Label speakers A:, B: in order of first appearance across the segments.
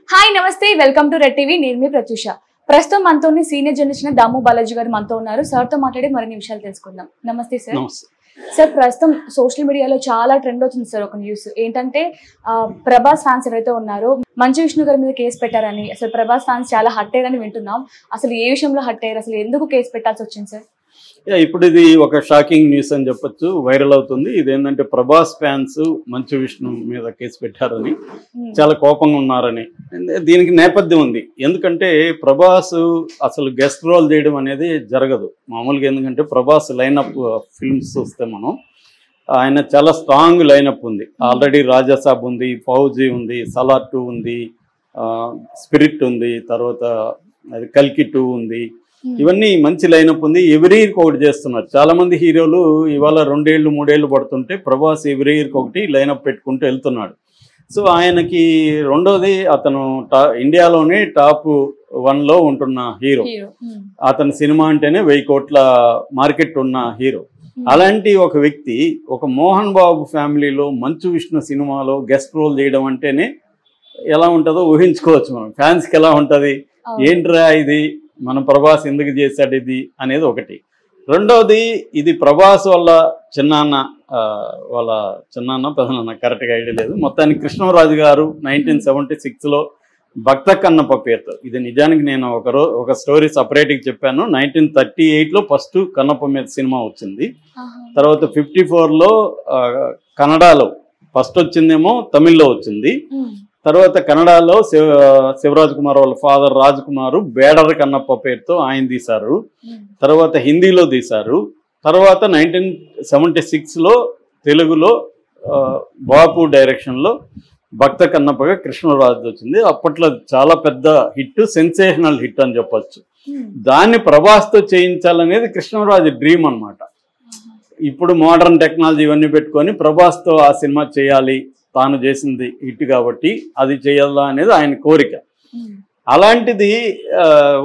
A: Hi నమస్తే welcome to red TV నేను మీ ప్రత్యూష. ప్రస్తుతం మనతోని సీనియర్ జర్నలిస్ట్ దాము బాలాజీ గారు మనతో ఉన్నారు. సార్ తో మాట్లాడి మరిన్ని విషయాలు తెలుసుకుందాం. నమస్తే సార్. సార్ ప్రస్తుతం సోషల్ మీడియాలో చాలా ట్రెండ్ అవుతుంది సార్ ఒక న్యూస్ ఏంటంటే ప్రభాస్ ఫ్యాన్స్ ఎవరైతే ఉన్నారో మంచు విష్ణు గారి మీద కేసు పెట్టారని, అసలు ప్రభాస్ ఫ్యాన్స్ చాలా హర్ట్ అయ్యారని వింటున్నాం. అసలు ఏ విషయంలో హర్ట్ అయ్యారు, అసలు ఎందుకు కేసు పెట్టాల్సి వచ్చింది సార్?
B: ఇప్పుడు ఇది ఒక షాకింగ్ న్యూస్ అని చెప్పొచ్చు, వైరల్ అవుతుంది. ఇదేంటంటే ప్రభాస్ ఫ్యాన్స్ మంచు విష్ణు మీద కేసు పెట్టారని, చాలా కోపంగా ఉన్నారని. దీనికి నేపథ్యం ఉంది. ఎందుకంటే ప్రభాస్ అసలు గెస్ట్ రోల్ చేయడం అనేది జరగదు మామూలుగా. ఎందుకంటే ప్రభాస్ లైనప్ ఫిల్మ్స్ చూస్తే మనం ఆయన చాలా స్ట్రాంగ్ లైనప్ ఉంది. ఆల్రెడీ రాజాసాబ్ ఉంది, ఫౌజీ ఉంది, సలార్ 2 ఉంది, స్పిరిట్ ఉంది, తర్వాత అది కల్కి 2 ఉంది. ఇవన్నీ మంచి లైనప్ ఉంది. ఎవ్రీ ఇయర్కి ఒకటి చేస్తున్నారు. చాలా మంది హీరోలు ఇవాళ 2 ఏళ్ళు 3 ఏళ్ళు పడుతుంటే ప్రభాస్ ఎవ్రీ ఇయర్కి ఒకటి లైనప్ పెట్టుకుంటూ వెళ్తున్నాడు. సో ఆయనకి రెండోది అతను ఇండియాలోనే టాప్ 1లో ఉంటున్న హీరో. అతని సినిమా అంటేనే 1000 కోట్ల మార్కెట్ ఉన్న హీరో. అలాంటి ఒక వ్యక్తి ఒక మోహన్ బాబు ఫ్యామిలీలో మంచు విష్ణు సినిమాలో గెస్ట్ రోల్ చేయడం అంటేనే ఎలా ఉంటుందో ఊహించుకోవచ్చు మనం. ఫ్యాన్స్కి ఎలా ఉంటుంది, ఏంట్రా ఇది, మన ప్రభాస్ ఎందుకు చేశాడు ఇది అనేది ఒకటి. రెండవది ఇది ప్రభాస్ వాళ్ళ చిన్నాన్న పెదనాన్న కరెక్ట్గా ఐడియా లేదు. మొత్తానికి కృష్ణరాజు గారు 1976లో భక్త కన్నప్ప పేరుతో, ఇది నిజానికి నేను ఒక స్టోరీ సపరేట్గా చెప్పాను. 1938లో ఫస్ట్ కన్నప్ప మీద సినిమా వచ్చింది. తర్వాత 54లో కన్నడలో ఫస్ట్ వచ్చిందేమో, తమిళ్లో వచ్చింది. తర్వాత కన్నడలో శివరాజ్ కుమార్ వాళ్ళ ఫాదర్ రాజ్ కుమార్ బేడర్ కన్నప్ప పేరుతో ఆయన తీశారు. తర్వాత హిందీలో తీశారు. తర్వాత 1976లో తెలుగులో బాపు డైరెక్షన్లో భక్త కన్నప్పగా కృష్ణరాజు వచ్చింది. అప్పట్లో చాలా పెద్ద హిట్, సెన్సేషనల్ హిట్ అని చెప్పొచ్చు. దాన్ని ప్రభాస్తో చేయించాలనేది కృష్ణరాజు డ్రీమ్ అనమాట. ఇప్పుడు మోడర్న్ టెక్నాలజీ ఇవన్నీ పెట్టుకొని ప్రభాస్తో ఆ సినిమా చేయాలి, తాను చేసింది హిట్ కాబట్టి అది చేయాలా అనేది ఆయన కోరిక. అలాంటిది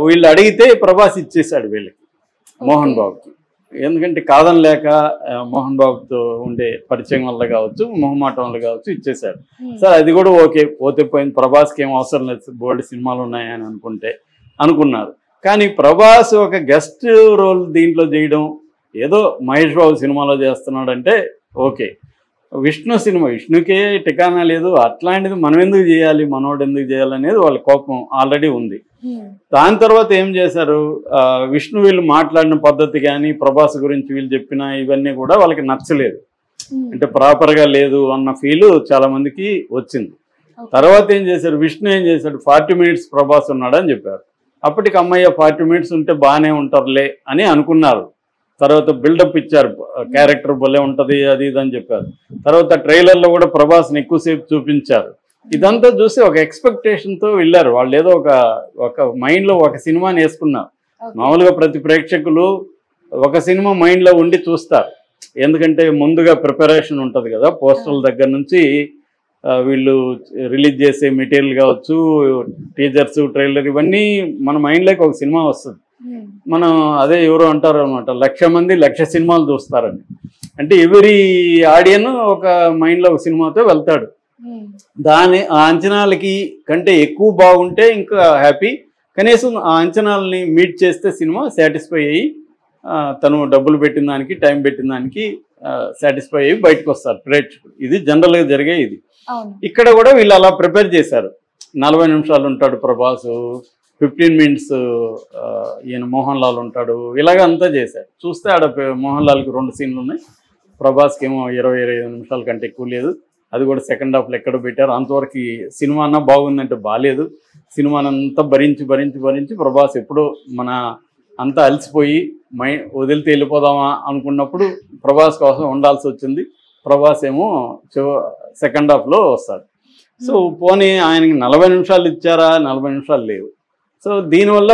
B: వీళ్ళు అడిగితే ప్రభాస్ ఇచ్చేశాడు వీళ్ళకి, మోహన్ బాబుకి. ఎందుకంటే కాదనలేక మోహన్ బాబుతో ఉండే పరిచయం వల్ల కావచ్చు, మొహమాటం వల్ల కావచ్చు ఇచ్చేశాడు. సార్ అది కూడా ఓకే, పోతే పోయింది, ప్రభాస్కి ఏం అవసరం లేదు, బోల్డ్ సినిమాలు ఉన్నాయని అనుకున్నారు. కానీ ప్రభాస్ ఒక గెస్ట్ రోల్ దీంట్లో చేయడం, ఏదో మహేష్ బాబు సినిమాలో చేస్తున్నాడంటే ఓకే. విష్ణు సినిమా, విష్ణుకే టికానా లేదు, అట్లాంటిది మనం ఎందుకు చేయాలి, మనోడు ఎందుకు చేయాలి అనేది వాళ్ళ కోపం ఆల్రెడీ ఉంది. దాని తర్వాత ఏం చేశారు, విష్ణు వీళ్ళు మాట్లాడిన పద్ధతి కానీ ప్రభాస్ గురించి వీళ్ళు చెప్పిన ఇవన్నీ కూడా వాళ్ళకి నచ్చలేదు. అంటే ప్రాపర్గా లేదు అన్న ఫీలు చాలా మందికి వచ్చింది. తర్వాత ఏం చేశారు, విష్ణు ఏం చేశాడు, 40 మినిట్స్ ప్రభాస్ ఉన్నాడని చెప్పారు. అప్పటికి అమ్మయ్య 40 మినిట్స్ ఉంటే బాగానే ఉంటారులే అని అనుకున్నారు. తర్వాత బిల్డప్ ఇచ్చారు, క్యారెక్టర్ భలే ఉంటుంది అది ఇది అని చెప్పారు. తర్వాత ట్రైలర్లో కూడా ప్రభాస్ని ఎక్కువసేపు చూపించారు. ఇదంతా చూసి ఒక ఎక్స్పెక్టేషన్తో వెళ్ళారు వాళ్ళు. ఏదో ఒక మైండ్లో ఒక సినిమాని వేసుకున్నారు. మామూలుగా ప్రతి ప్రేక్షకులు ఒక సినిమా మైండ్లో ఉండి చూస్తారు. ఎందుకంటే ముందుగా ప్రిపరేషన్ ఉంటుంది కదా, పోస్టర్ల దగ్గర నుంచి వీళ్ళు రిలీజ్ చేసే మెటీరియల్ కావచ్చు, టీజర్స్, ట్రైలర్, ఇవన్నీ మన మైండ్లోకి ఒక సినిమా వస్తుంది. మనం అదే ఎవరో అంటారు అనమాట, 1,00,000 మంది 1,00,000 సినిమాలు చూస్తారని. అంటే ఎవరి ఆడియన్ ఒక మైండ్లో ఒక సినిమాతో వెళ్తాడు. ఆ అంచనాలకి కంటే ఎక్కువ బాగుంటే ఇంకా హ్యాపీ. కనీసం ఆ అంచనాలని మీట్ చేస్తే సినిమా సాటిస్ఫై అయ్యి తను డబ్బులు పెట్టిన దానికి, టైం పెట్టిన దానికి సాటిస్ఫై అయ్యి బయటకు వస్తారు ప్రేక్షకులు. ఇది జనరల్గా జరిగే ఇది. ఇక్కడ కూడా వీళ్ళు అలా ప్రిపేర్ చేశారు. 40 నిమిషాలు ఉంటాడు ప్రభాస్, 15 మినిట్స్ ఈయన మోహన్ లాల్ ఉంటాడు, ఇలాగ అంతా చేశారు. చూస్తే ఆడ మోహన్ లాల్కి 2 సీన్లు ఉన్నాయి, ప్రభాస్కి ఏమో 20-25 నిమిషాల కంటే ఎక్కువ లేదు. అది కూడా సెకండ్ హాఫ్లో ఎక్కడ పెట్టారు. అంతవరకు సినిమా అన్నా బాగుందంటే బాగాలేదు. సినిమానంతా భరించి ప్రభాస్ ఎప్పుడో మన అంతా అలసిపోయి వదిలితే వెళ్ళిపోదామా అనుకున్నప్పుడు ప్రభాస్ కోసం ఉండాల్సి వచ్చింది. ప్రభాస్ ఏమో సెకండ్ హాఫ్లో వస్తాడు. సో పోనీ ఆయనకి 40 నిమిషాలు ఇచ్చారా, 40 నిమిషాలు లేవు. సో దీనివల్ల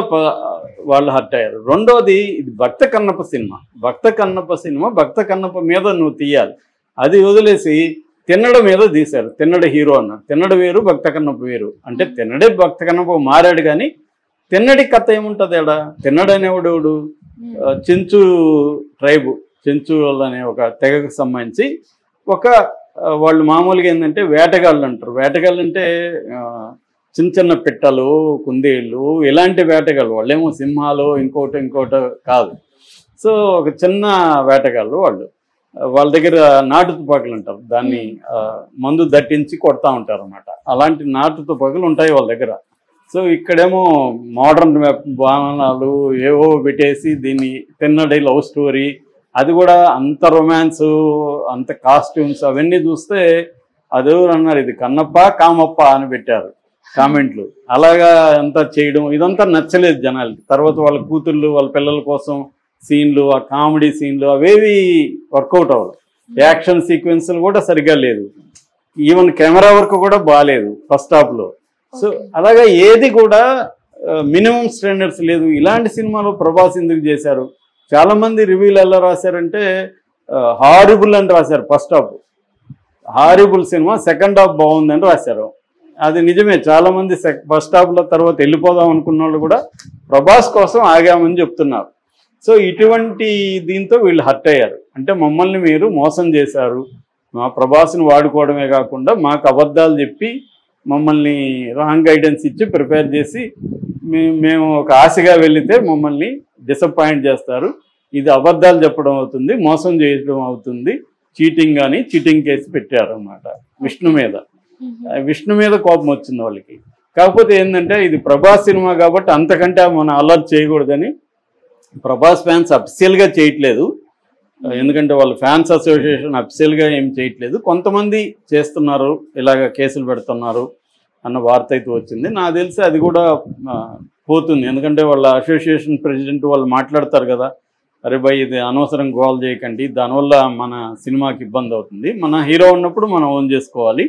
B: వాళ్ళు హర్ట్ అయ్యారు. రెండోది, ఇది భక్త కన్నప్ప సినిమా. భక్త కన్నప్ప మీద నువ్వు తీయాలి. అది వదిలేసి తిన్నడ మీద తీశారు. తిన్నడ హీరో అన్నారు. తిన్నడ వేరు, భక్త కన్నప్ప వేరు. అంటే తిన్నడే భక్త కన్నప్ప మారాడు, కానీ తిన్నడి కథ ఏముంటుంది ఆడ? తిన్నడు అనేవాడు చెంచు ట్రైబు, చెంచు అనే ఒక తెగకు సంబంధించి వాళ్ళు మామూలుగా ఏంటంటే వేటగాళ్ళు అంటారు. వేటగాళ్ళు అంటే చిన్న చిన్న పిట్టలు, కుందేళ్ళు, ఇలాంటి వేటగాళ్ళు. వాళ్ళేమో సింహాలు ఇంకోటి కాదు. సో ఒక చిన్న వేటగాళ్ళు వాళ్ళు. వాళ్ళ దగ్గర నాటు తుపాకులు అంటారు, దాన్ని మందు దట్టించి కొడతా ఉంటారు అనమాట. అలాంటి నాటు తుపాకులు ఉంటాయి వాళ్ళ దగ్గర. సో ఇక్కడేమో మోడర్న్ బాణాలు ఏవో పెట్టేసి దీన్ని తిన్నడి లవ్ స్టోరీ, అది కూడా అంత రొమాన్స్, అంత కాస్ట్యూమ్స్ అవన్నీ చూస్తే అదెవరు అన్నారు, ఇది కన్నప్ప కామప్ప అని పెట్టారు కామెంట్లు. అలాగా అంతా చేయడం ఇదంతా నచ్చలేదు జనాలకి. తర్వాత వాళ్ళ కూతుళ్ళు వాళ్ళ పిల్లల కోసం సీన్లు, ఆ కామెడీ సీన్లు అవేవి వర్కౌట్ అవ్వదు. యాక్షన్ సీక్వెన్స్లు కూడా సరిగ్గా లేదు. ఈవెన్ కెమెరా వర్క్ కూడా బాగాలేదు ఫస్ట్ హాఫ్లో. సో అలాగా ఏది కూడా మినిమం స్టాండర్డ్స్ లేదు. ఇలాంటి సినిమాలో ప్రభాస్ ఎందుకు చేశారు? చాలామంది రివ్యూలు ఎలా రాశారంటే హారిబుల్ అని రాశారు. First half horrible cinema, second half బాగుందని రాశారు. అది నిజమే. చాలామంది ఫస్ట్ హాఫ్లో తర్వాత వెళ్ళిపోదాం అనుకున్న వాళ్ళు కూడా ప్రభాస్ కోసం ఆగామని చెప్తున్నారు. సో ఇటువంటి దీంతో వీళ్ళు హర్ట్ అయ్యారు. అంటే మమ్మల్ని మీరు మోసం చేశారు, మా ప్రభాస్ని వాడుకోవడమే కాకుండా మాకు అబద్ధాలు చెప్పి మమ్మల్ని రాంగ్ గైడెన్స్ ఇచ్చి ప్రిపేర్ చేసి మేము ఒక ఆశగా వెళితే మమ్మల్ని డిసప్పాయింట్ చేస్తారు. ఇది అబద్ధాలు చెప్పడం అవుతుంది, మోసం చేయడం అవుతుంది, చీటింగ్ అని చీటింగ్ కేసు పెట్టారు అన్నమాట విష్ణు మీద. విష్ణు మీద కోపం వచ్చింది వాళ్ళకి. కాకపోతే ఏంటంటే ఇది ప్రభాస్ సినిమా కాబట్టి అంతకంటే మనం అలర్ట్ చేయకూడదని ప్రభాస్ ఫ్యాన్స్ అఫిషియల్గా చేయట్లేదు. ఎందుకంటే వాళ్ళ ఫ్యాన్స్ అసోసియేషన్ అఫిషియల్గా ఏం చేయట్లేదు. కొంతమంది చేస్తున్నారు, ఇలాగ కేసులు పెడుతున్నారు అన్న వార్త అయితే వచ్చింది. నాకు తెలిసి అది కూడా పోతుంది. ఎందుకంటే వాళ్ళ అసోసియేషన్ ప్రెసిడెంట్ వాళ్ళు మాట్లాడతారు కదా, అరే భయ్ ఇది అనవసరం గోల్ చేయకండి, దానివల్ల మన సినిమాకి ఇబ్బంది అవుతుంది, మన హీరో ఉన్నప్పుడు మనం ఓన్ చేసుకోవాలి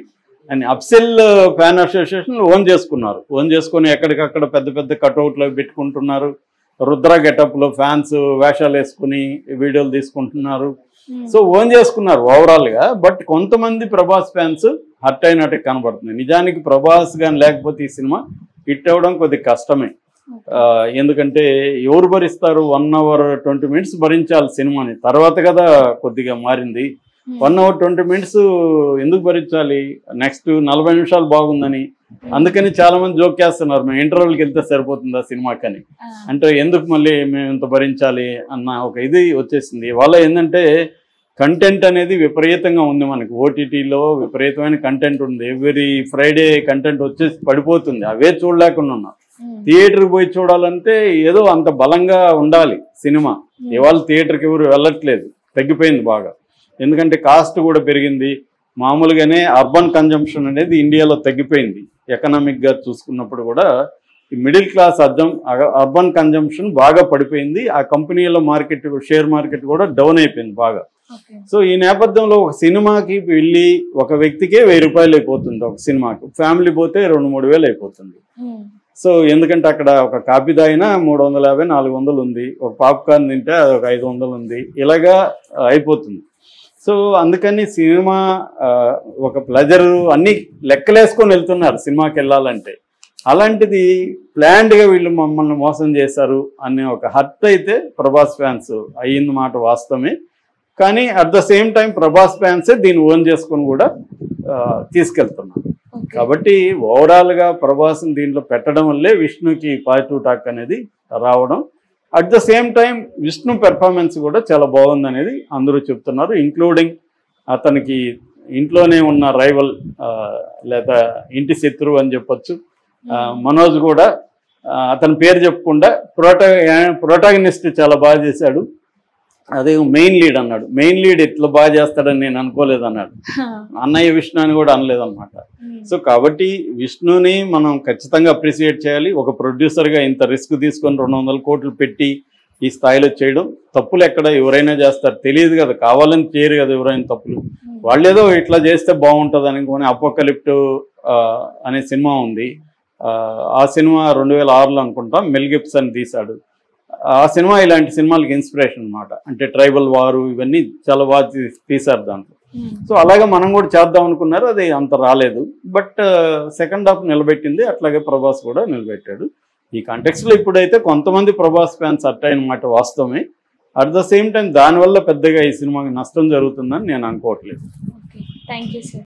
B: అని అఫిషియల్ ఫ్యాన్ అసోసియేషన్ ఓన్ చేసుకున్నారు. ఓన్ చేసుకొని ఎక్కడికక్కడ పెద్ద పెద్ద కట్అవుట్లు పెట్టుకుంటున్నారు. రుద్ర గెటప్లో ఫ్యాన్స్ వేషాలు వేసుకుని వీడియోలు తీసుకుంటున్నారు. సో ఓన్ చేసుకున్నారు ఓవరాల్గా. బట్ కొంతమంది ప్రభాస్ ఫ్యాన్స్ హర్ట్ అయినట్టు కనబడుతుంది. నిజానికి ప్రభాస్ కానీ లేకపోతే ఈ సినిమా హిట్ అవ్వడం కొద్దిగా కష్టమే. ఎందుకంటే ఎవరు భరిస్తారు? 1 hour 20 minutes భరించాలి సినిమాని. తర్వాత కదా కొద్దిగా మారింది. 1 hour 20 minutes ఎందుకు భరించాలి? నెక్స్ట్ 40 నిమిషాలు బాగుందని. అందుకని చాలా మంది జోక్ చేస్తున్నారు, మేము ఇంటర్వెల్కి వెళ్తే సరిపోతుంది ఆ సినిమాకని. అంటే ఎందుకు మళ్ళీ మేము ఇంత భరించాలి అన్న ఒక ఇది వచ్చేసింది. వాళ్ళ ఏంటంటే కంటెంట్ అనేది విపరీతంగా ఉంది మనకి. ఓటీటీలో విపరీతమైన కంటెంట్ ఉంది. ఎవ్రీ ఫ్రైడే కంటెంట్ వచ్చేసి పడిపోతుంది. అవే చూడలేకుండా ఉన్నాం. థియేటర్కి పోయి చూడాలంటే ఏదో అంత బలంగా ఉండాలి సినిమా. ఇవాళ థియేటర్కి ఎవరు వెళ్ళట్లేదు, తగ్గిపోయింది బాగా. ఎందుకంటే కాస్ట్ కూడా పెరిగింది. మామూలుగానే అర్బన్ కన్జంప్షన్ అనేది ఇండియాలో తగ్గిపోయింది. ఎకనామిక్గా చూసుకున్నప్పుడు కూడా ఈ మిడిల్ క్లాస్ అర్బన్ కన్జంప్షన్ బాగా పడిపోయింది. ఆ కంపెనీల మార్కెట్, షేర్ మార్కెట్ కూడా డౌన్ అయిపోయింది బాగా. సో ఈ నేపథ్యంలో ఒక సినిమాకి వెళ్ళి ఒక వ్యక్తికే 1000 రూపాయలు అయిపోతుంది ఒక సినిమాకి. ఫ్యామిలీ పోతే 2-3 వేలు అయిపోతుంది. సో ఎందుకంటే అక్కడ ఒక కాపీ తాగినా 350-400 ఉంది, ఒక పాప్కార్న్ తింటే ఒక 500 ఉంది, ఇలాగా అయిపోతుంది. సో అందుకని సినిమా ఒక ప్లెజరు అన్నీ లెక్కలేసుకొని వెళ్తున్నారు సినిమాకి వెళ్ళాలంటే. అలాంటిది ప్లాన్డ్గా వీళ్ళు మమ్మల్ని మోసం చేశారు అనే ఒక హర్ట్ అయితే ప్రభాస్ ఫ్యాన్స్ అయ్యింది మాట వాస్తవమే. కానీ at the same time Prabhas ఫ్యాన్సే దీన్ని ఓన్ చేసుకొని కూడా తీసుకెళ్తున్నారు. కాబట్టి ఓవరాల్గా ప్రభాస్ని దీంట్లో పెట్టడం వల్లే విష్ణుకి పాజిటివ్ టాక్ అనేది రావడం. At the same time Vishnu performance కూడా చాలా బాగుందనేది అందరూ చెప్తున్నారు. ఇంక్లూడింగ్ అతనికి ఇంట్లోనే ఉన్న రైవల్ లేదా ఇంటి శత్రువు అని చెప్పొచ్చు మనోజ్ కూడా అతని పేరు చెప్పకుండా ప్రోటాగనిస్ట్ చాలా బాగా చేశాడు. అదే మెయిన్ లీడ్ అన్నాడు. మెయిన్ లీడ్ ఇట్లా బాగా చేస్తాడని నేను అనుకోలేదు అన్నాడు. అన్నయ్య విష్ణు అని కూడా అనలేదు అనమాట. సో కాబట్టి విష్ణుని మనం ఖచ్చితంగా అప్రిసియేట్ చేయాలి. ఒక ప్రొడ్యూసర్గా ఇంత రిస్క్ తీసుకొని 200 కోట్లు పెట్టి ఈ స్థాయిలో చేయడం తప్పులు ఎక్కడ ఎవరైనా చేస్తారు, తెలియదు కదా, కావాలని చేయరు కదా ఎవరైనా తప్పులు. వాళ్ళేదో ఇట్లా చేస్తే బాగుంటుంది అనుకోని అపోకలిప్ట్ అనే సినిమా ఉంది. ఆ సినిమా 2006లో అనుకుంటా మెల్ గిబ్సన్ తీశాడు. ఆ సినిమా ఇలాంటి సినిమాలకి ఇన్స్పిరేషన్ అనమాట. అంటే ట్రైబల్ వారు ఇవన్నీ చాలా బాగా తీశారు దాంట్లో. సో అలాగే మనం కూడా చేద్దాం అనుకున్నారు, అది అంత రాలేదు. బట్ సెకండ్ హాఫ్ నిలబెట్టింది. అట్లాగే ప్రభాస్ కూడా నిలబెట్టాడు. ఈ కాంటెక్స్లో ఇప్పుడైతే కొంతమంది ప్రభాస్ ఫ్యాన్స్ అట్ అయినమాట వాస్తవమే. అట్ ద సేమ్ టైం దానివల్ల పెద్దగా ఈ సినిమాకి నష్టం జరుగుతుందని నేను అనుకోవట్లేదు.
A: Thank you sir.